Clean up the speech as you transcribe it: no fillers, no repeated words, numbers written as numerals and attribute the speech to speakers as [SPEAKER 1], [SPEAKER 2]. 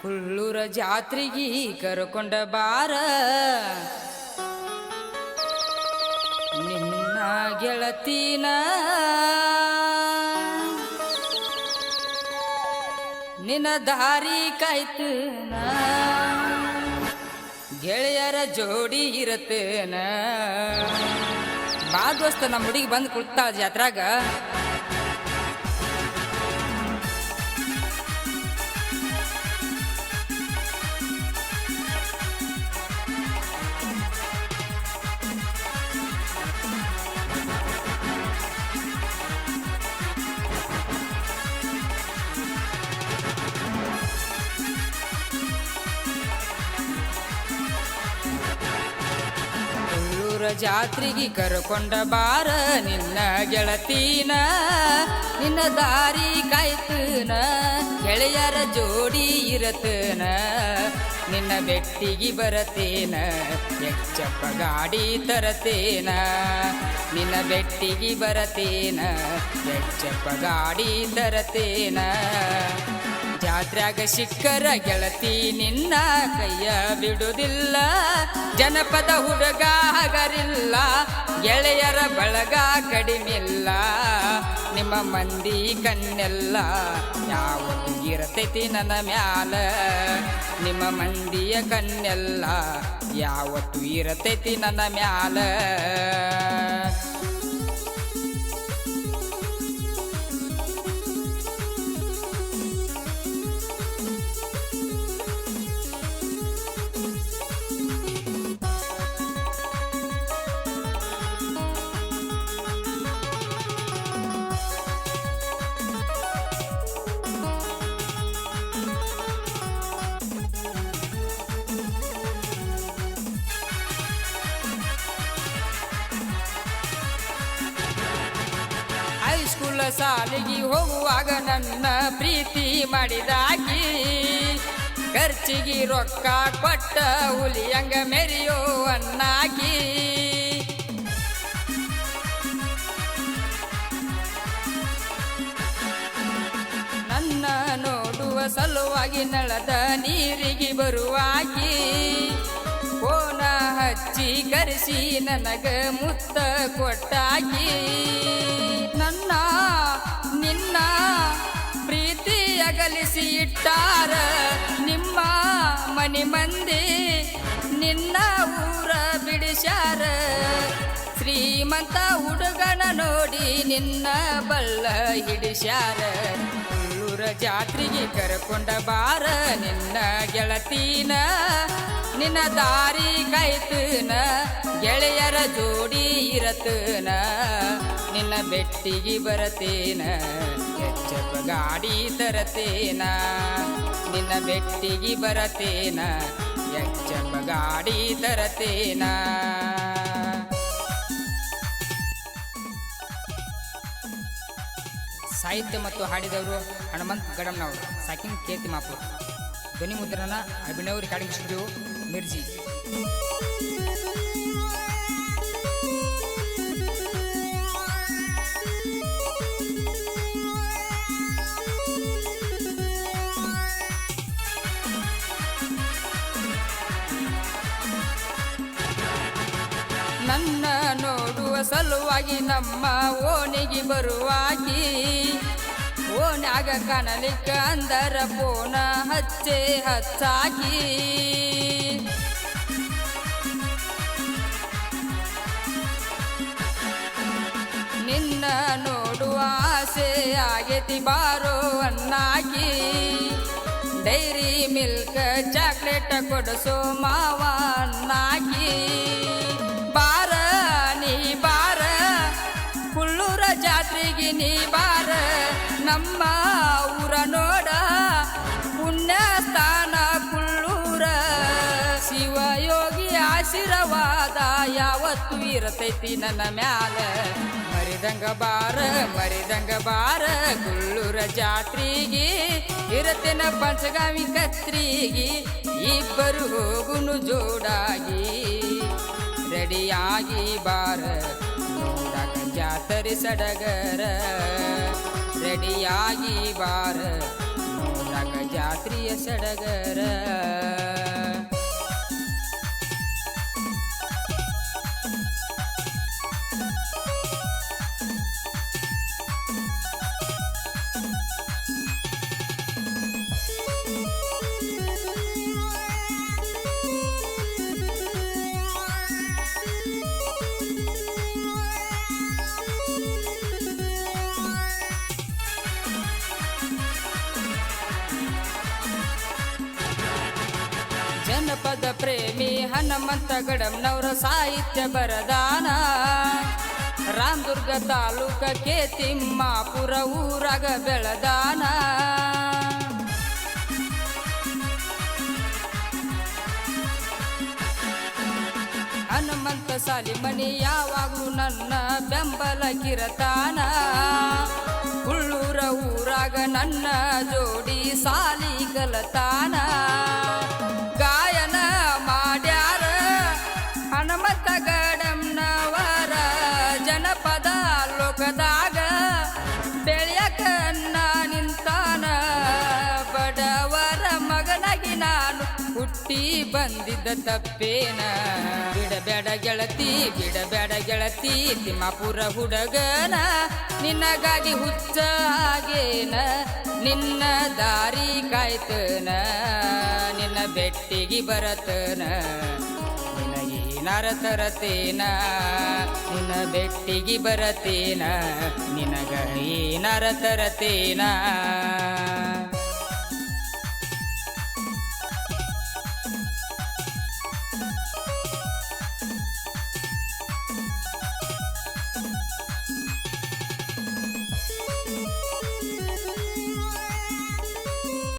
[SPEAKER 1] ಕುಳ್ಳೂರ ಜಾತ್ರೆಗಿ ಕರ್ಕೊಂಡ ಬಾರ ನಿನ್ನ ಗೆಳತಿನ ನಿನ್ನ ದಾರಿ ಕಾಯ್ತನ ಗೆಳೆಯರ ಜೋಡಿ ಇರತ್ತೇನ ಬಾ ದೋಸ್ತ ನಮ್ಮ ಹುಡುಗಿ ಬಂದು ಕುಳ್ತಾಳ ಜಾತ್ರಾಗ ಜಾತ್ರೆಗೆ ಕರ್ಕೊಂಡ ಬಾರ ನಿನ್ನ ಗೆಳತಿನ ನಿನ್ನ ದಾರಿ ಕಾಯ್ತನ ಗೆಳೆಯರ ಜೋಡಿ ಇರತನ ನಿನ್ನ ಬೆಟ್ಟಿಗೆ ಬರತೇನ ಎಚ್ಚಪ್ಪ ಗಾಡಿ ತರತೇನ ನಿನ್ನ ಬೆಟ್ಟಿಗೆ ಬರತೇನ ಎಚ್ಚಪ್ಪ ಗಾಡಿ ತರತೇನ ಜಾತ್ರ್ಯಾಗ ಸಿಕ್ಕರ ಗೆಳತಿ ನಿನ್ನ ಕೈಯ ಬಿಡುವುದಿಲ್ಲ ಜನಪದ ಹುಡುಗ ಹಗರಿಲ್ಲ ಗೆಳೆಯರ ಬಳಗ ಕಡಿಮಿಲ್ಲ ನಿಮ್ಮ ಮಂದಿ ಕಣ್ಣೆಲ್ಲ ಯಾವತ್ತು ಇರತೈತಿ ನನ್ನ ಮ್ಯಾಲ ನಿಮ್ಮ ಮಂದಿಯ ಕಣ್ಣೆಲ್ಲ ಯಾವತ್ತು ಇರತೈತಿ ನನ್ನ ಮ್ಯಾಲ ಹೈಸ್ಕೂಲ್ ಸಾಲಿಗೆ ಹೋಗುವಾಗ ನನ್ನ ಪ್ರೀತಿ ಮಾಡಿದಾಕಿ ಖರ್ಚಿಗೆ ರೊಕ್ಕ ಕೊಟ್ಟ ಹುಲಿಯಂಗ ಮೆರಿಯೋ ಅನ್ನಾಕಿ ನನ್ನ ನೋಡುವ ಸಲುವಾಗಿ ನಳದ ನೀರಿಗೆ ಬರುವಾಗಿ ಫೋನ ಹಚ್ಚಿ ಕರೆಸಿ ನನಗ ಮುತ್ತ ಕೊಟ್ಟಾಕಿ ನನ್ನ ನಿನ್ನ ಪ್ರೀತಿ ಅಗಲಿಸಿ ಇಟ್ಟಾರ ನಿಮ್ಮ ಮನೆ ಮಂದಿ ನಿನ್ನ ಊರ ಬಿಡಿಸ್ಯಾರ ಶ್ರೀಮಂತ ಹುಡುಗನ ನೋಡಿ ನಿನ್ನ ಬಲ್ಲ ಹಿಡಿಸ್ಯಾರ ಕುಳ್ಳೂರ ಜಾತ್ರೆಗೆ ಕರ್ಕೊಂಡ ಬಾರ ನಿನ್ನ ಗೆಳತಿನ ನಿನ್ನ ದಾರಿ ಕಾಯ್ತನ ಗೆಳೆಯರ ಜೋಡಿ ಇರತನ ನಿನ್ನ ಬೆಟ್ಟಿಗೆ ಬರತೇನ ಎಚ್ಚಪ್ಪ ಗಾಡಿ ತರತೇನ ನಿನ್ನ ಬೆಟ್ಟಿಗೆ ಬರತೇನ ಎಚ್ಚಪ್ಪ ಗಾಡಿ ತರತೇನ ಸಾಹಿತ್ಯ ಮತ್ತು ಹಾಡಿದವರು ಹನುಮಂತ್ ಗಡಮ್ನವರು ಸಾಕಿಂಗ್ ಕೇತಿ ಮಾಪುರ್ ಧ್ವನಿ ಮುದ್ರಣ ಅಭಿನವ್ ರೆಕಾರ್ಡಿಂಗ್ ಸ್ಟುಡಿಯೋ ಮಿರ್ಜಿ ನನ್ನ ನೋಡುವ ಸಲುವಾಗಿ ನಮ್ಮ ಓಣಿಗೆ ಬರುವಾಗಿ ಓಣ್ಯಾಗ ಕಾಣಲಿಕ್ಕ ಅಂದರ ಫೋನ ಹಚ್ಚಾಕಿ ನಿನ್ನ ನೋಡುವ ಆಸೆ ಆಗೇತಿ ಬಾರೋ ಅನ್ನಾಕಿ ಡೈರಿ ಮಿಲ್ಕ್ ಚಾಕ್ಲೇಟ್ ಕೊಡಿಸೋ ಮಾವ ಅನ್ನಾಕಿ ಬಾರ ನೀ ಬಾರ ಕುಳ್ಳೂರ ಜಾತ್ರೆಗೆ ನೀ ಬಾರ ನಮ್ಮ ಊರ ನೋಡ ಪುಣ್ಯ ಸ್ಥಾನ ಕುಳ್ಳೂರ ಶಿವಯೋಗಿ ಆಶೀರ್ವಾದ ಯಾವತ್ತು ಇರತೈತಿ ನನ್ನ ಮ್ಯಾಲ ಮರಿದಂಗ ಬಾರ ಕುಳ್ಳೂರ ಜಾತ್ರೆಗೆ ಇರತೇನ ಪಂಚಗಾಮಿ ಕತ್ರಿಗೆ ಇಬ್ಬರು ಹೋಗುನು ಜೋಡಾಗಿ ರೆಡಿಯಾಗಿ ಬಾರ ನೋಡಕ ಜಾತ್ರೆ ಸಡಗರ ರೆಡಿಯಾಗಿ ಬಾರ ನೋಡಕ ಜಾತ್ರೆಯ ಸಡಗರ. ಜನಪದ ಪ್ರೇಮಿ ಹನುಮಂತ ಗಡಂನವರ ಸಾಹಿತ್ಯ ಬರದಾನ. ರಾಮದುರ್ಗ ತಾಲೂಕ ಕೇತಿಮ್ಮಾಪುರ ಊರಾಗ ಬೆಳದಾನ. ಹನುಮಂತ ಸಾಲಿಮನಿ ಯಾವಾಗಲೂ ನನ್ನ ಬೆಂಬಲ ಕಿರತಾನ. ಹುಳ್ಳೂರ ಊರಾಗ ನನ್ನ ಜೋಡಿ ಸಾಲಿ ಕಲತಾನ. ಗಾಯನ ಮಾಡ್ಯಾರ ಹನುಮಂತ ಗಡಂನವರ ಜನಪದ ಲೋಕದಾಗ ಬೆಳೆಯಕ ನಿಂತಾನ. ಬಡವರ ಮಗನಾಗಿ ನಾನು ಹುಟ್ಟಿ ಬಂದಿದ್ದ ತಪ್ಪೇನ. ಬಿಡಬೇಡ ಗೆಳತಿ ಬಿಡಬೇಡ ಗೆಳತಿ ತಿಮ್ಮಾಪುರ ಹುಡುಗನ. ನಿನ್ನಗಾಗಿ ಹುಚ್ಚ ಹಾಗೇನ ನಿನ್ನ ದಾರಿ ಕಾಯ್ತನ. ನಿನ್ನ ಬೆಟ್ಟಿಗೆ ಬರತನ ನಿನಗೇನಾರ ತರತೇನ. ನಿನ್ನ ಬೆಟ್ಟಿಗೆ ಬರತೇನ ನಿನಗ ಏನಾರ ತರತೇನ.